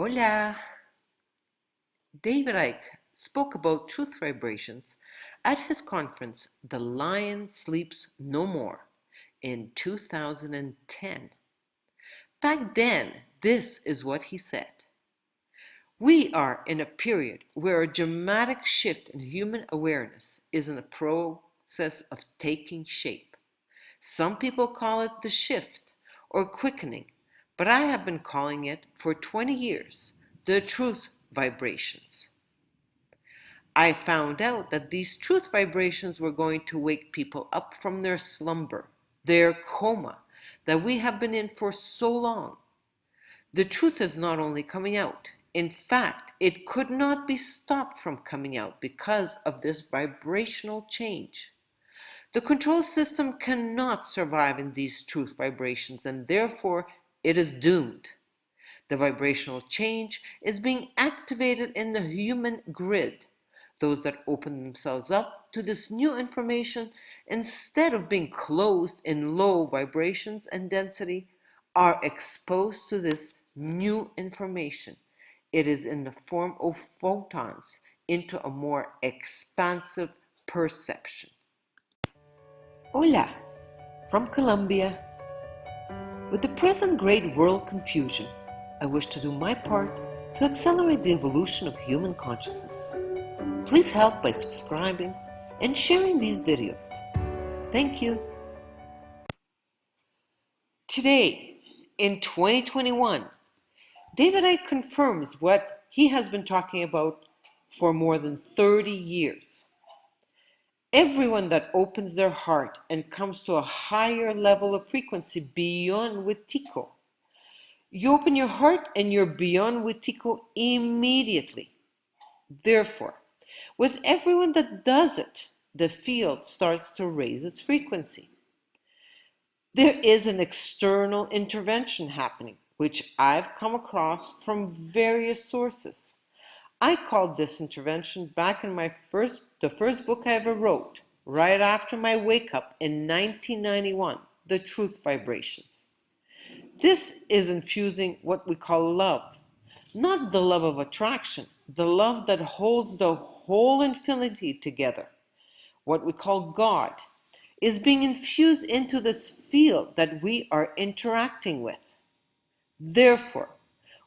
Hola! David Icke spoke about truth vibrations at his conference, The Lion Sleeps No More, in 2010. Back then, this is what he said. We are in a period where a dramatic shift in human awareness is in the process of taking shape. Some people call it the shift or quickening, but I have been calling it for 20 years the truth vibrations. I found out that these truth vibrations were going to wake people up from their slumber, their coma, that we have been in for so long. The truth is not only coming out, in fact, it could not be stopped from coming out because of this vibrational change. The control system cannot survive in these truth vibrations, and therefore it is doomed. The vibrational change is being activated in the human grid. Those that open themselves up to this new information, instead of being closed in low vibrations and density, are exposed to this new information. It is in the form of photons into a more expansive perception. Hola, from Colombia. With the present great world confusion, I wish to do my part to accelerate the evolution of human consciousness. Please help by subscribing and sharing these videos. Thank you. Today, in 2021, David Icke confirms what he has been talking about for more than 30 years. Everyone that opens their heart and comes to a higher level of frequency beyond Wetiko, you open your heart and you're beyond Wetiko immediately. Therefore, with everyone that does it, the field starts to raise its frequency. There is an external intervention happening, which I've come across from various sources. I called this intervention back in the first book I ever wrote, right after my wake up in 1991, The Truth Vibrations. This is infusing what we call love, not the love of attraction, the love that holds the whole infinity together. What we call God is being infused into this field that we are interacting with. Therefore,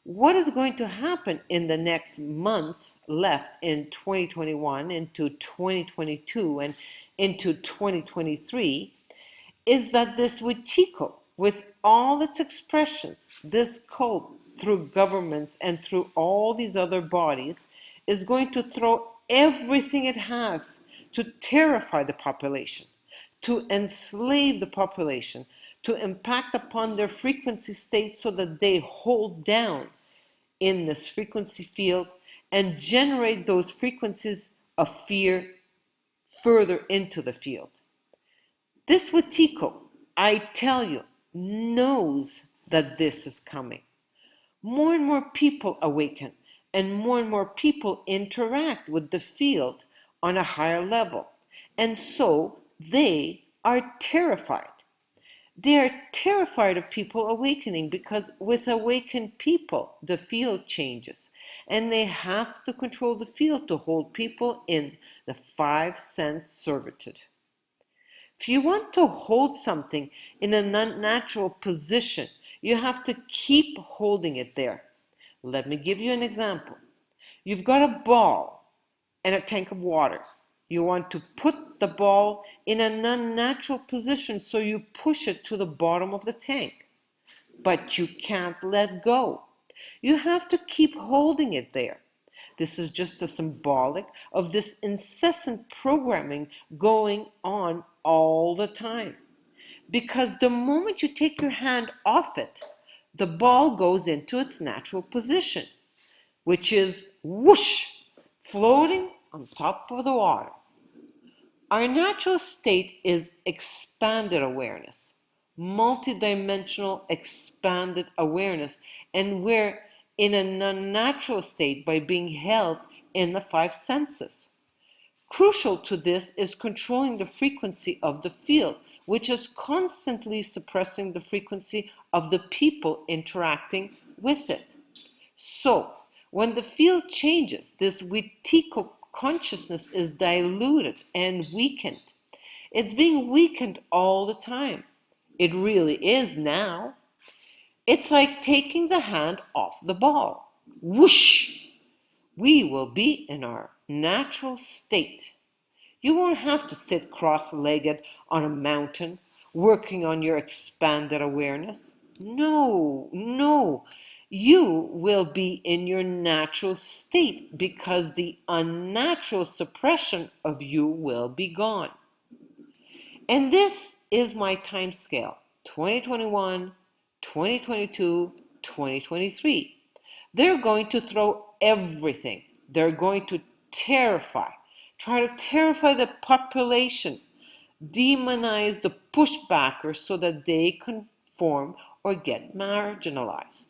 what is going to happen in the next months left in 2021 into 2022 and into 2023 is that this Wetiko, with all its expressions, this cult through governments and through all these other bodies, is going to throw everything it has to terrify the population, to enslave the population, to impact upon their frequency state so that they hold down in this frequency field and generate those frequencies of fear further into the field. This Wetiko, I tell you, knows that this is coming. More and more people awaken and more people interact with the field on a higher level. And so they are terrified. They are terrified of people awakening because with awakened people, the field changes. And they have to control the field to hold people in the 5 sense servitude. If you want to hold something in a non-natural position, you have to keep holding it there. Let me give you an example. You've got a ball and a tank of water. You want to put the ball in a non-natural position, so you push it to the bottom of the tank. But you can't let go. You have to keep holding it there. This is just a symbolic of this incessant programming going on all the time. Because the moment you take your hand off it, the ball goes into its natural position, which is whoosh, floating on top of the water. Our natural state is expanded awareness, multidimensional expanded awareness, and we're in a non-natural state by being held in the 5 senses. Crucial to this is controlling the frequency of the field, which is constantly suppressing the frequency of the people interacting with it. So, when the field changes, this Wetiko consciousness is diluted and weakened. It's being weakened all the time. It really is now. It's like taking the hand off the ball. Whoosh! We will be in our natural state. You won't have to sit cross-legged on a mountain working on your expanded awareness. No, no. You will be in your natural state because the unnatural suppression of you will be gone. And this is my time scale, 2021, 2022, 2023. They're going to throw everything. They're going to try to terrify the population, demonize the pushbackers so that they conform or get marginalized.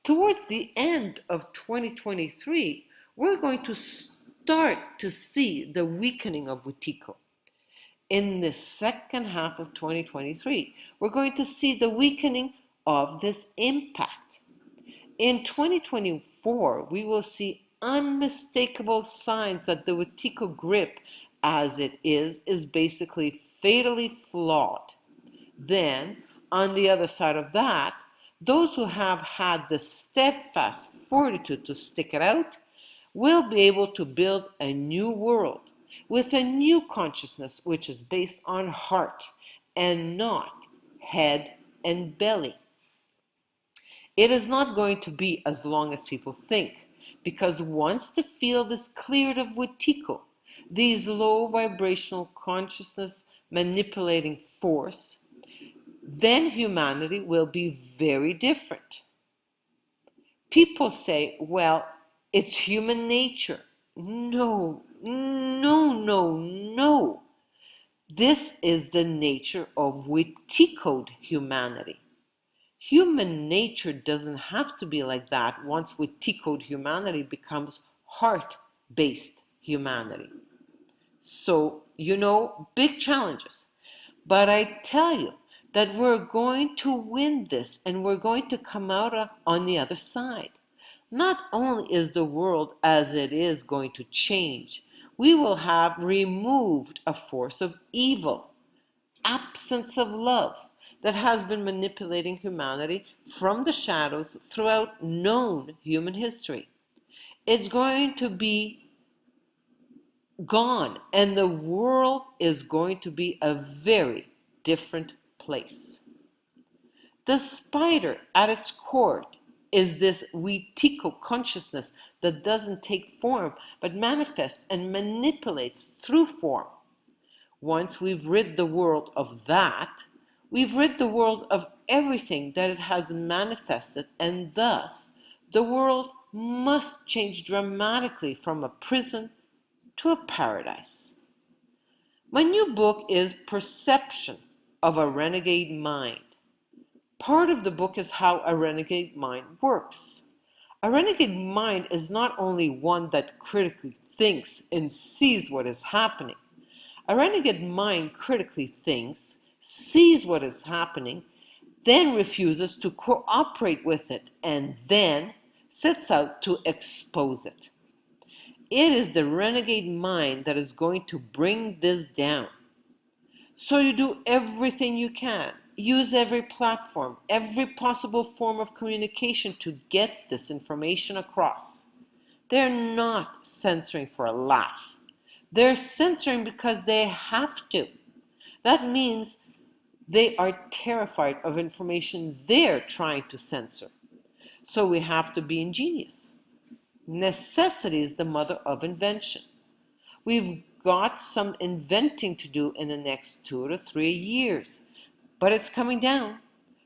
Towards the end of 2023, we're going to start to see the weakening of Wetiko. In the second half of 2023, we're going to see the weakening of this impact. In 2024, we will see unmistakable signs that the Wetiko grip, as it is basically fatally flawed. Then, on the other side of that, those who have had the steadfast fortitude to stick it out will be able to build a new world with a new consciousness which is based on heart and not head and belly. It is not going to be as long as people think, because once the field is cleared of Wetiko, these low vibrational consciousness manipulating force, then humanity will be very different. People say, well, it's human nature. No, no, no, no. This is the nature of Wetikoed humanity. Human nature doesn't have to be like that once Wetikoed humanity becomes heart-based humanity. So, big challenges. But I tell you that we're going to win this and we're going to come out on the other side. Not only is the world as it is going to change, we will have removed a force of evil, absence of love, that has been manipulating humanity from the shadows throughout known human history. It's going to be gone, and the world is going to be a very different place. The spider at its core is this Wetiko consciousness that doesn't take form but manifests and manipulates through form. Once we've rid the world of that, we've rid the world of everything that it has manifested, and thus the world must change dramatically from a prison to a paradise. My new book is Perception of a Renegade Mind. Part of the book is how a renegade mind works. A renegade mind is not only one that critically thinks and sees what is happening. A renegade mind critically thinks, sees what is happening, then refuses to cooperate with it, and then sets out to expose it. It is the renegade mind that is going to bring this down. So you do everything you can. Use every platform, every possible form of communication to get this information across. They're not censoring for a laugh. They're censoring because they have to. That means they are terrified of information they're trying to censor. So we have to be ingenious. Necessity is the mother of invention. We've got some inventing to do in the next 2 to 3 years, but it's coming down.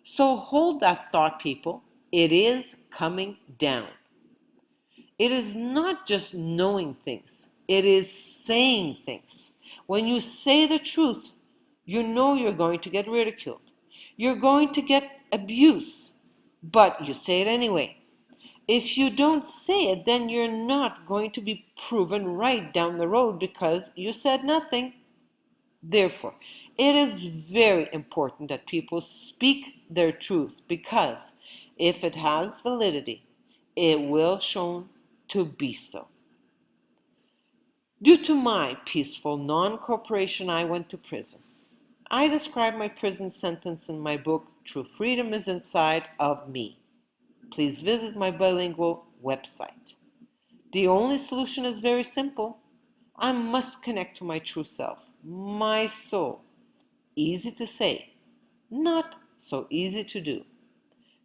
So hold that thought, people. It is coming down. It is not just knowing things. It is saying things. When you say the truth, you know you're going to get ridiculed. You're going to get abuse, but you say it anyway. If you don't say it, then you're not going to be proven right down the road because you said nothing. Therefore, it is very important that people speak their truth, because if it has validity, it will shown to be so. Due to my peaceful non-cooperation, I went to prison. I describe my prison sentence in my book, True Freedom is Inside of Me. Please visit my bilingual website. The only solution is very simple. I must connect to my true self, my soul. Easy to say, not so easy to do.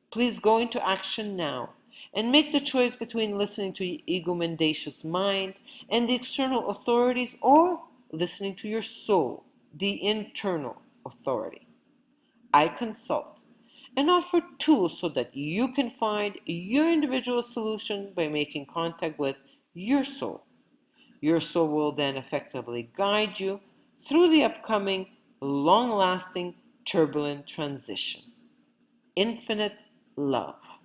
Please go into action now and make the choice between listening to your ego-mendacious mind and the external authorities or listening to your soul, the internal authority. I consult and offer tools so that you can find your individual solution by making contact with your soul. Your soul will then effectively guide you through the upcoming, long-lasting, turbulent transition. Infinite love.